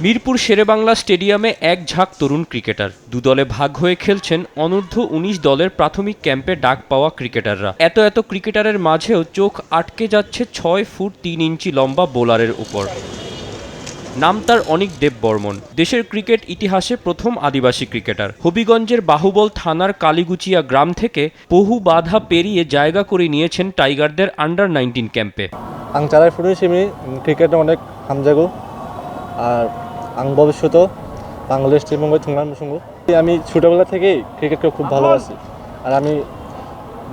মিরপুর শেরেবাংলা স্টেডিয়ামে এক ঝাঁক তরুণ ক্রিকেটার দুদলে ভাগ হয়ে খেলছেন অনূর্ধ্ব ১৯ দলের প্রাথমিক ক্যাম্পে ডাক পাওয়া ক্রিকেটাররা। এত ক্রিকেটারের মাঝেও চোখ আটকে যাচ্ছে ৬ ফুট ৩ ইঞ্চি লম্বা বোলারের উপর। নাম তার অনিক দেববর্মন। দেশের ক্রিকেট ইতিহাসে প্রথম আদিবাসী ক্রিকেটার। হবিগঞ্জের বাহুবল থানার কালীগুচিয়া গ্রাম থেকে বহু বাধা পেরিয়ে জায়গা করে নিয়েছেন টাইগারদের আন্ডার-19 ক্যাম্পে। আং চালাই ফুটে সিমি ক্রিকেটে অনেক হামজাগো আর আং ভবিষ্যতে বাংলাদেশ টিমে থুংলাম সঙ্গু। আমি ছোটবেলা থেকেই ক্রিকেটকে খুব ভালোবাসি আর আমি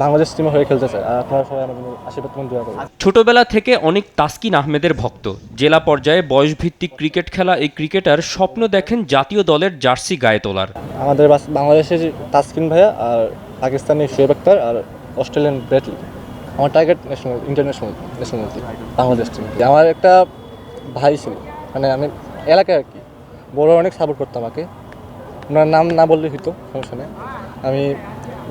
বাংলাদেশ টিমে হয়ে খেলতে চাই। আর আপনারা সবাই আমার আশীর্বাদ দোয়া করবেন। ছোটবেলা থেকে অনেক তাসকিন আহমেদের ভক্ত। জেলা পর্যায়ে বয়সভিত্তিক ক্রিকেট খেলা এই ক্রিকেটার স্বপ্ন দেখেন জাতীয় দলের জার্সি গায়ে তোলার। আমাদের বাংলাদেশের তাসকিন ভাইয়া আর পাকিস্তানি শোয়েব আক্তার আর অস্ট্রেলিয়ান ব্রেটলি আমার টার্গেট ইন্টারন্যাশনাল বাংলাদেশ টিম। আমার একটা ভাই ছিল, মানে আমি এলাকায় আর কি বড় অনেক সাপোর্ট করতো আমাকে। ওনার নাম না বললে হইতো, সমস্যা নেই।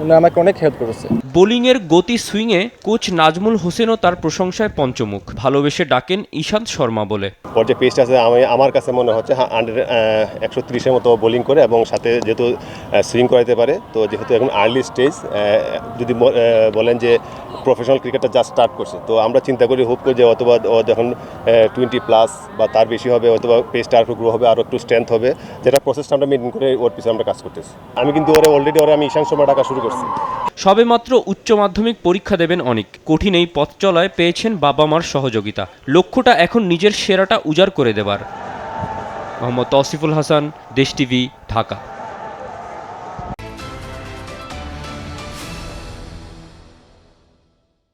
উনি আমাকে অনেক হেল্প করেছে। বোলিংয়ের গতি সুইংয়ে কোচ নাজমুল হোসেনও তার প্রশংসায় পঞ্চমুখ। ভালোবেসে ডাকেন ঈশান্ত শর্মা বলে। ওর যে পেসটা আছে আমার কাছে মনে হচ্ছে আন্ডার 130-এর মতো বোলিং করে এবং সাথে যেহেতু সুইং করাতে পারে, তো যেহেতু এখন আর্লি স্টেজ, যদি বলেন যে প্রফেশনাল ক্রিকেটটা জাস্ট স্টার্ট করছে, তো আমরা চিন্তা করি হোপ করি যে অথবা ও যখন 20+ বা তার বেশি হবে অথবা পেসটা আরও গ্রো হবে, আরও একটু স্ট্রেংথ হবে, যেটা প্রসেসটা আমরা মেনটেন করে ওর পিছনে আমরা কাজ করতেছি। আমি কিন্তু অলরেডি আমি ঈশান্ত শর্মা ডাকা শুরু করছি। সবেমাত্র উচ্চ মাধ্যমিক পরীক্ষা দেবেন অনিক। কঠিন এই পথ চলায় পেয়েছেন বাবা মার সহযোগিতা। লক্ষ্যটা এখন নিজের সেরাটা উজাড় করে দেবার। মোহাম্মদ তৌসিফুল হাসান, দেশ টিভি, ঢাকা।